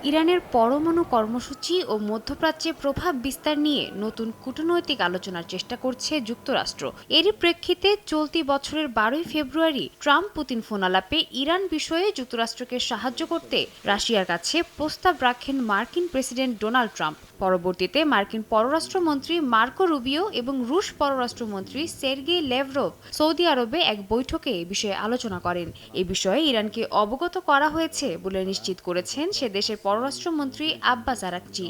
ইরানের পরমাণু কর্মসূচি ও মধ্যপ্রাচ্যে প্রভাব বিস্তার নিয়ে নতুন কূটনৈতিক আলোচনার চেষ্টা করছে যুক্তরাষ্ট্র। এরই প্রেক্ষিতে চলতি বছরের 12ই ফেব্রুয়ারি ট্রাম্প পুতিন ফোনালাপে ইরান বিষয়ে যুক্তরাষ্ট্রকে সাহায্য করতে রাশিয়ার কাছে প্রস্তাব রাখেন মার্কিন প্রেসিডেন্ট ডোনাল্ড ট্রাম্প। পরবর্তীতে মার্কিন পররাষ্ট্রমন্ত্রী মার্কো রুবিও এবং রুশ পররাষ্ট্রমন্ত্রী সের্গেই লেভরভ সৌদি আরবে এক বৈঠকে এ বিষয়ে আলোচনা করেন। এ বিষয়ে ইরানকে অবগত করা হয়েছে বলে নিশ্চিত করেছেন সে দেশের পররাষ্ট্রমন্ত্রী আব্বাস আরাকচি।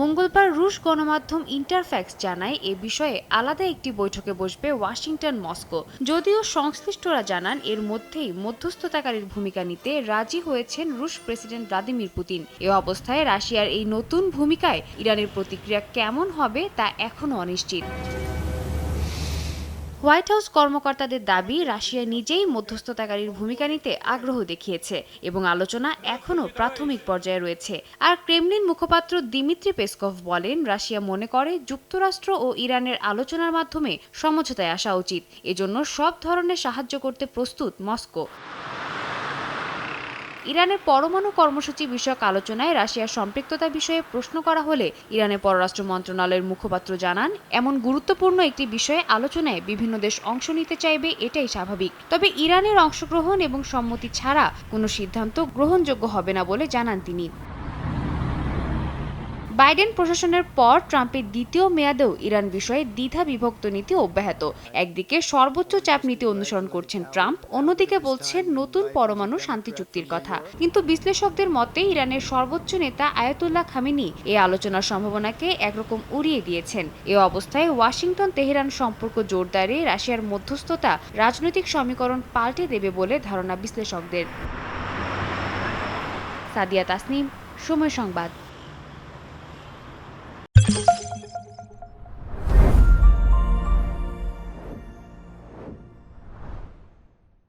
মঙ্গলবার রুশ গণমাধ্যম ইন্টারফ্যাক্স জানায় এ বিষয়ে আলাদা একটি বৈঠকে বসবে ওয়াশিংটন মস্কো। যদিও সংশ্লিষ্টরা জানান এর মধ্যেই মধ্যস্থতাকারীর ভূমিকা নিতে রাজি হয়েছেন রুশ প্রেসিডেন্ট ভ্লাদিমির পুতিন। এ অবস্থায় রাশিয়ার এই নতুন ভূমিকায় ইরানের প্রতিক্রিয়া কেমন হবে তা এখনও অনিশ্চিত। হোয়াইট হাউস কর্মকর্তাদের দাবি রাশিয়া নিজেই মধ্যস্থতাকারীর ভূমিকা নিতে আগ্রহ দেখিয়েছে এবং আলোচনা এখনও প্রাথমিক পর্যায়ে রয়েছে। আর ক্রেমলিন মুখপাত্র দিমিত্রি পেসকভ বলেন রাশিয়া মনে করে যুক্তরাষ্ট্র ও ইরানের আলোচনার মাধ্যমে সমঝোতায় আসা উচিত। এজন্য সব ধরনের সাহায্য করতে প্রস্তুত মস্কো। ইরানের পরমাণু কর্মসূচি বিষয়ক আলোচনায় রাশিয়ার সম্পৃক্ততা বিষয়ে প্রশ্ন করা হলে ইরানের পররাষ্ট্র মন্ত্রণালয়ের মুখপাত্র জানান এমন গুরুত্বপূর্ণ একটি বিষয়ে আলোচনায় বিভিন্ন দেশ অংশ নিতে চাইবে, এটাই স্বাভাবিক। তবে ইরানের অংশগ্রহণ এবং সম্মতি ছাড়া কোনো সিদ্ধান্ত গ্রহণযোগ্য হবে না বলে জানান তিনি। বাইডেন প্রশাসনের পর ট্রাম্পের দ্বিতীয় মেয়াদেও ইরান বিষয়ে দ্বিধা বিভক্ত নীতি অব্যাহত। একদিকে সর্বোচ্চ চাপ নীতি অনুসরণ করছেন ট্রাম্প, অন্যদিকে বলছেন নতুন পরমাণু শান্তি চুক্তির কথা। কিন্তু বিশ্লেষকদের মতে ইরানের সর্বোচ্চ নেতা আয়াতুল্লাহ খামেনি এই আলোচনার সম্ভাবনাকে একরকম উড়িয়ে দিয়েছেন। এ অবস্থায় ওয়াশিংটন তেহরান সম্পর্ক জোরদারে রাশিয়ার মধ্যস্থতা রাজনৈতিক সমীকরণ পাল্টে দেবে বলে ধারণা বিশ্লেষকদের। সাদিয়া তাসনিম, সময় সংবাদ।